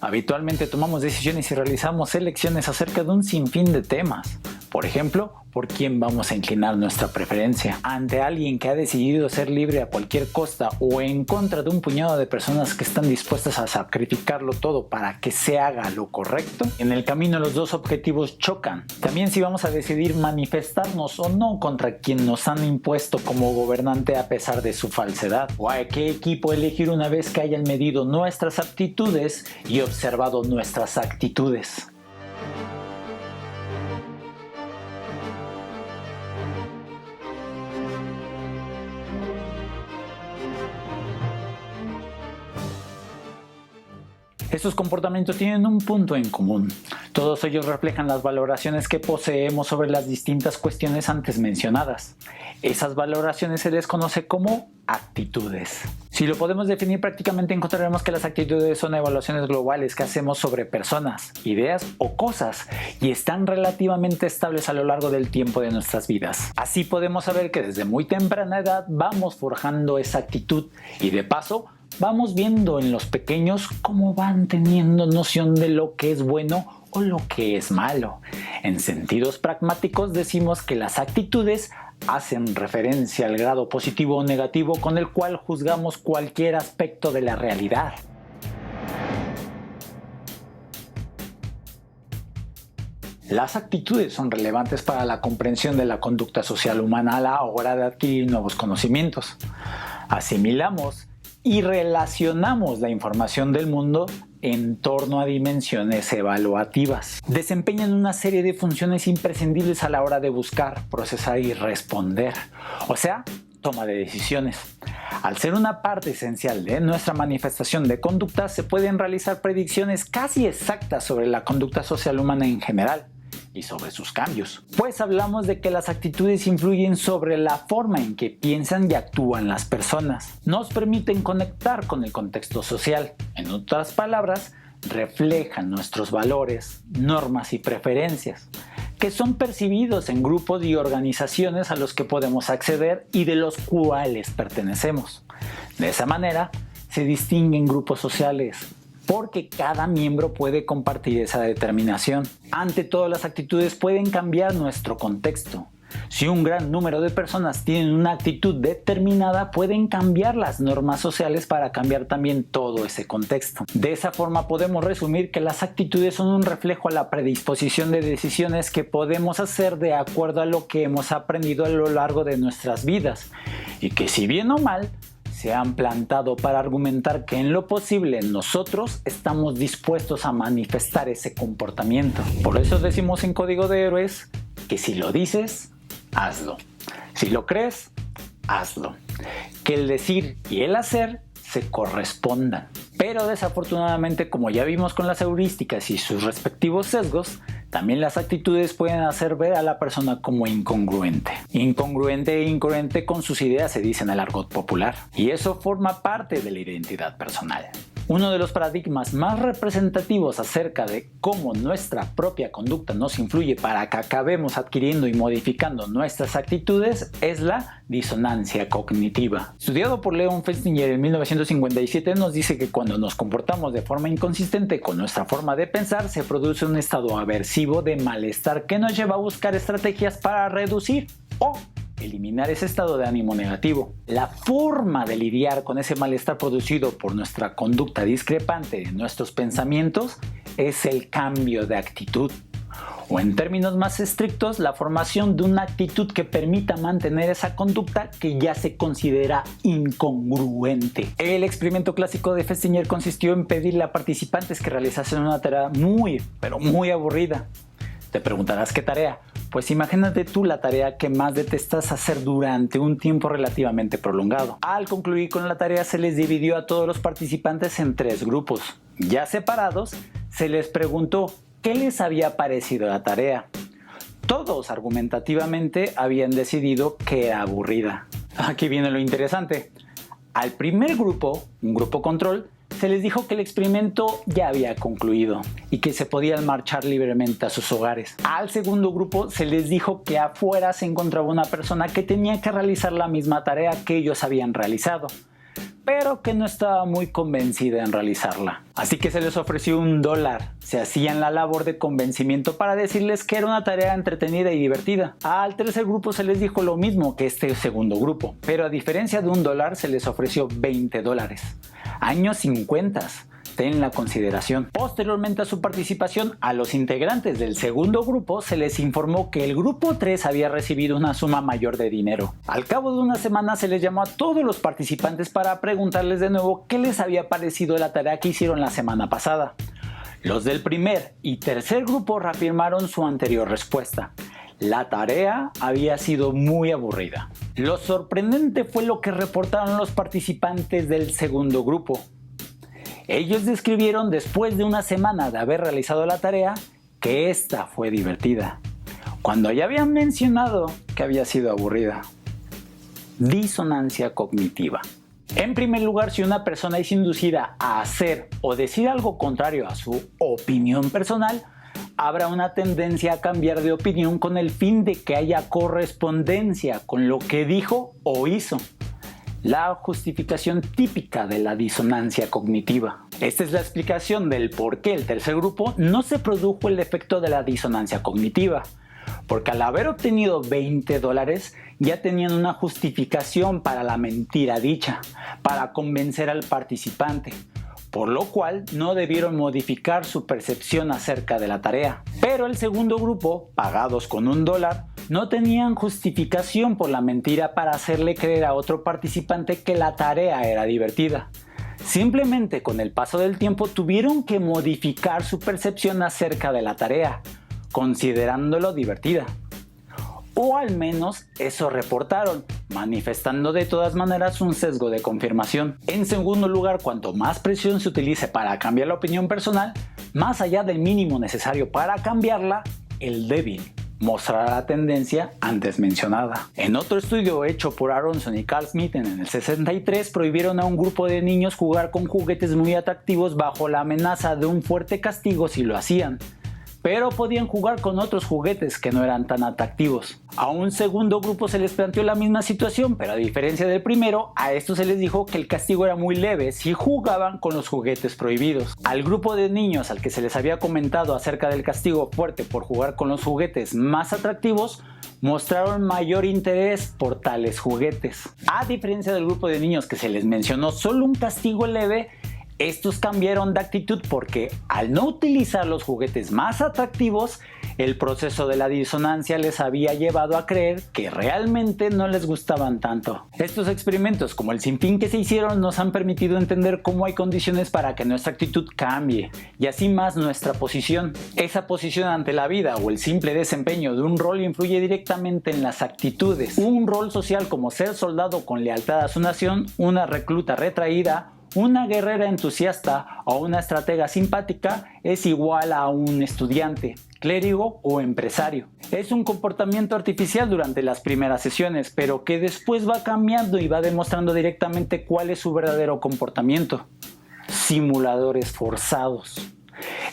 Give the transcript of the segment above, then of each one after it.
Habitualmente tomamos decisiones y realizamos elecciones acerca de un sinfín de temas. Por ejemplo, por quién vamos a inclinar nuestra preferencia. Ante alguien que ha decidido ser libre a cualquier costa o en contra de un puñado de personas que están dispuestas a sacrificarlo todo para que se haga lo correcto, en el camino los dos objetivos chocan. También si vamos a decidir manifestarnos o no contra quien nos han impuesto como gobernante a pesar de su falsedad. O a qué equipo elegir una vez que hayan medido nuestras aptitudes y observado nuestras actitudes. Estos comportamientos tienen un punto en común. Todos ellos reflejan las valoraciones que poseemos sobre las distintas cuestiones antes mencionadas. Esas valoraciones se les conoce como actitudes. Si lo podemos definir, prácticamente encontraremos que las actitudes son evaluaciones globales que hacemos sobre personas, ideas o cosas y están relativamente estables a lo largo del tiempo de nuestras vidas. Así podemos saber que desde muy temprana edad vamos forjando esa actitud y de paso vamos viendo en los pequeños cómo van teniendo noción de lo que es bueno o lo que es malo. En sentidos pragmáticos decimos que las actitudes hacen referencia al grado positivo o negativo con el cual juzgamos cualquier aspecto de la realidad. Las actitudes son relevantes para la comprensión de la conducta social humana a la hora de adquirir nuevos conocimientos. Asimilamos y relacionamos la información del mundo en torno a dimensiones evaluativas. Desempeñan una serie de funciones imprescindibles a la hora de buscar, procesar y responder, o sea, toma de decisiones. Al ser una parte esencial de nuestra manifestación de conducta, se pueden realizar predicciones casi exactas sobre la conducta social humana en general y sobre sus cambios. Pues hablamos de que las actitudes influyen sobre la forma en que piensan y actúan las personas. Nos permiten conectar con el contexto social. En otras palabras, reflejan nuestros valores, normas y preferencias, que son percibidos en grupos y organizaciones a los que podemos acceder y de los cuales pertenecemos. De esa manera, se distinguen grupos sociales, porque cada miembro puede compartir esa determinación. Ante todo, las actitudes pueden cambiar nuestro contexto. Si un gran número de personas tienen una actitud determinada, pueden cambiar las normas sociales para cambiar también todo ese contexto. De esa forma podemos resumir que las actitudes son un reflejo a la predisposición de decisiones que podemos hacer de acuerdo a lo que hemos aprendido a lo largo de nuestras vidas, y que si bien o mal, se han plantado para argumentar que en lo posible nosotros estamos dispuestos a manifestar ese comportamiento. Por eso decimos en Código de Héroes que si lo dices, hazlo. Si lo crees, hazlo. Que el decir y el hacer se correspondan. Pero desafortunadamente, como ya vimos con las heurísticas y sus respectivos sesgos, también las actitudes pueden hacer ver a la persona como incongruente. Incongruente e incoherente con sus ideas se dice en el argot popular. Y eso forma parte de la identidad personal. Uno de los paradigmas más representativos acerca de cómo nuestra propia conducta nos influye para que acabemos adquiriendo y modificando nuestras actitudes es la disonancia cognitiva. Estudiado por Leon Festinger en 1957, nos dice que cuando nos comportamos de forma inconsistente con nuestra forma de pensar, se produce un estado aversivo de malestar que nos lleva a buscar estrategias para reducir o eliminar ese estado de ánimo negativo. La forma de lidiar con ese malestar producido por nuestra conducta discrepante de nuestros pensamientos es el cambio de actitud. O en términos más estrictos, la formación de una actitud que permita mantener esa conducta que ya se considera incongruente. El experimento clásico de Festinger consistió en pedirle a participantes que realizasen una tarea muy aburrida. Te preguntarás qué tarea. Pues imagínate tú la tarea que más detestas hacer durante un tiempo relativamente prolongado. Al concluir con la tarea, se les dividió a todos los participantes en 3 grupos. Ya separados, se les preguntó qué les había parecido la tarea. Todos argumentativamente habían decidido que era aburrida. Aquí viene lo interesante. Al primer grupo, un grupo control, se les dijo que el experimento ya había concluido y que se podían marchar libremente a sus hogares. Al segundo grupo se les dijo que afuera se encontraba una persona que tenía que realizar la misma tarea que ellos habían realizado, pero que no estaba muy convencida en realizarla. Así que se les ofreció $1. Se hacían la labor de convencimiento para decirles que era una tarea entretenida y divertida. Al tercer grupo se les dijo lo mismo que este segundo grupo, pero a diferencia de $1 se les ofreció $20. Años 50. En la consideración. Posteriormente a su participación, a los integrantes del segundo grupo se les informó que el grupo 3 había recibido una suma mayor de dinero. Al cabo de una semana se les llamó a todos los participantes para preguntarles de nuevo qué les había parecido la tarea que hicieron la semana pasada. Los del primer y tercer grupo reafirmaron su anterior respuesta. La tarea había sido muy aburrida. Lo sorprendente fue lo que reportaron los participantes del segundo grupo. Ellos describieron después de una semana de haber realizado la tarea que esta fue divertida, cuando ya habían mencionado que había sido aburrida. Disonancia cognitiva. En primer lugar, si una persona es inducida a hacer o decir algo contrario a su opinión personal, habrá una tendencia a cambiar de opinión con el fin de que haya correspondencia con lo que dijo o hizo. La justificación típica de la disonancia cognitiva. Esta es la explicación del por qué el tercer grupo no se produjo el efecto de la disonancia cognitiva, porque al haber obtenido $20 ya tenían una justificación para la mentira dicha, para convencer al participante, por lo cual no debieron modificar su percepción acerca de la tarea. Pero el segundo grupo, pagados con $1, no tenían justificación por la mentira para hacerle creer a otro participante que la tarea era divertida. Simplemente con el paso del tiempo tuvieron que modificar su percepción acerca de la tarea, considerándolo divertida. O al menos eso reportaron, manifestando de todas maneras un sesgo de confirmación. En segundo lugar, cuanto más presión se utilice para cambiar la opinión personal, más allá del mínimo necesario para cambiarla, el débil mostrará la tendencia antes mencionada. En otro estudio hecho por Aronson y Carl Smith en el 63, prohibieron a un grupo de niños jugar con juguetes muy atractivos bajo la amenaza de un fuerte castigo si lo hacían, pero podían jugar con otros juguetes que no eran tan atractivos. A un segundo grupo se les planteó la misma situación, pero a diferencia del primero, a estos se les dijo que el castigo era muy leve si jugaban con los juguetes prohibidos. Al grupo de niños al que se les había comentado acerca del castigo fuerte por jugar con los juguetes más atractivos, mostraron mayor interés por tales juguetes. A diferencia del grupo de niños que se les mencionó solo un castigo leve, estos cambiaron de actitud porque al no utilizar los juguetes más atractivos, el proceso de la disonancia les había llevado a creer que realmente no les gustaban tanto. Estos experimentos, como el sinfín que se hicieron, nos han permitido entender cómo hay condiciones para que nuestra actitud cambie y así más nuestra posición. Esa posición ante la vida o el simple desempeño de un rol influye directamente en las actitudes. Un rol social como ser soldado con lealtad a su nación, una recluta retraída, una guerrera entusiasta o una estratega simpática es igual a un estudiante, clérigo o empresario. Es un comportamiento artificial durante las primeras sesiones, pero que después va cambiando y va demostrando directamente cuál es su verdadero comportamiento. Simuladores forzados.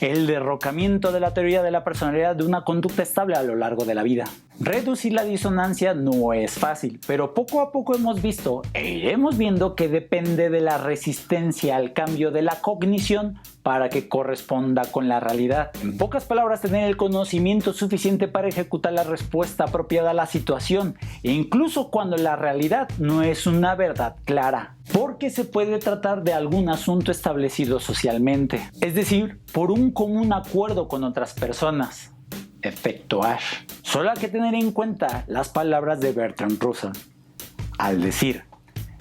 El derrocamiento de la teoría de la personalidad de una conducta estable a lo largo de la vida. Reducir la disonancia no es fácil, pero poco a poco hemos visto e iremos viendo que depende de la resistencia al cambio de la cognición para que corresponda con la realidad. En pocas palabras, tener el conocimiento suficiente para ejecutar la respuesta apropiada a la situación, incluso cuando la realidad no es una verdad clara, porque se puede tratar de algún asunto establecido socialmente, es decir, por un común acuerdo con otras personas. Efecto Ash. Solo hay que tener en cuenta las palabras de Bertrand Russell al decir: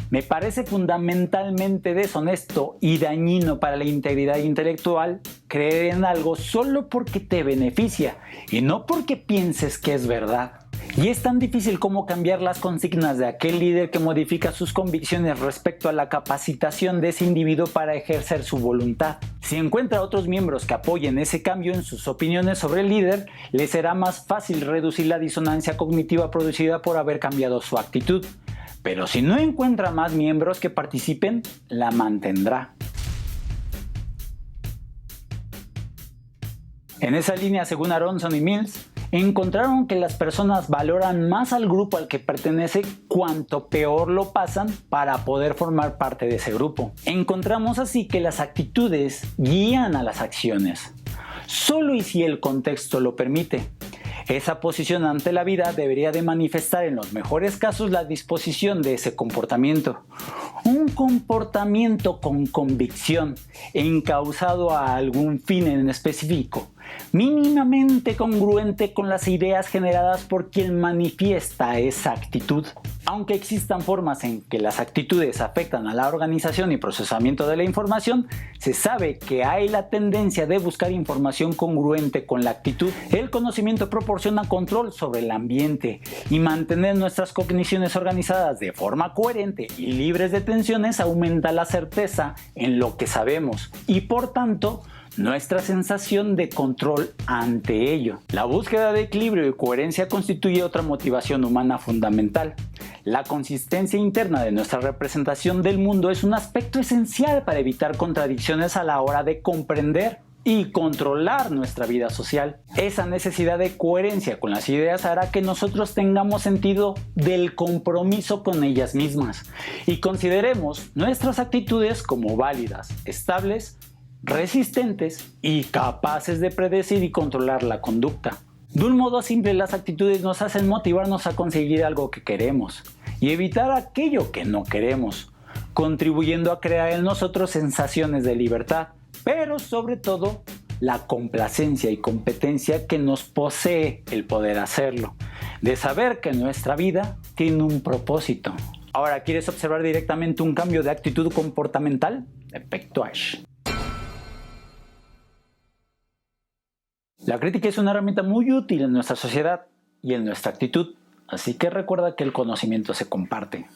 me parece fundamentalmente deshonesto y dañino para la integridad intelectual creer en algo solo porque te beneficia y no porque pienses que es verdad. Y es tan difícil como cambiar las consignas de aquel líder que modifica sus convicciones respecto a la capacitación de ese individuo para ejercer su voluntad. Si encuentra otros miembros que apoyen ese cambio en sus opiniones sobre el líder, le será más fácil reducir la disonancia cognitiva producida por haber cambiado su actitud. Pero si no encuentra más miembros que participen, la mantendrá. En esa línea, según Aronson y Mills, encontraron que las personas valoran más al grupo al que pertenece cuanto peor lo pasan para poder formar parte de ese grupo. Encontramos así que las actitudes guían a las acciones, solo y si el contexto lo permite. Esa posición ante la vida debería de manifestar en los mejores casos la disposición de ese comportamiento. Un comportamiento con convicción, encauzado a algún fin en específico, mínimamente congruente con las ideas generadas por quien manifiesta esa actitud. Aunque existan formas en que las actitudes afectan a la organización y procesamiento de la información, se sabe que hay la tendencia de buscar información congruente con la actitud. El conocimiento proporciona control sobre el ambiente y mantener nuestras cogniciones organizadas de forma coherente y libres de tensiones aumenta la certeza en lo que sabemos y por tanto nuestra sensación de control ante ello. La búsqueda de equilibrio y coherencia constituye otra motivación humana fundamental. La consistencia interna de nuestra representación del mundo es un aspecto esencial para evitar contradicciones a la hora de comprender y controlar nuestra vida social. Esa necesidad de coherencia con las ideas hará que nosotros tengamos sentido del compromiso con ellas mismas y consideremos nuestras actitudes como válidas, estables, resistentes y capaces de predecir y controlar la conducta. De un modo simple, las actitudes nos hacen motivarnos a conseguir algo que queremos y evitar aquello que no queremos, contribuyendo a crear en nosotros sensaciones de libertad, pero sobre todo la complacencia y competencia que nos posee el poder hacerlo, de saber que nuestra vida tiene un propósito. Ahora, ¿quieres observar directamente un cambio de actitud comportamental? Efecto Ash. La crítica es una herramienta muy útil en nuestra sociedad y en nuestra actitud, así que recuerda que el conocimiento se comparte.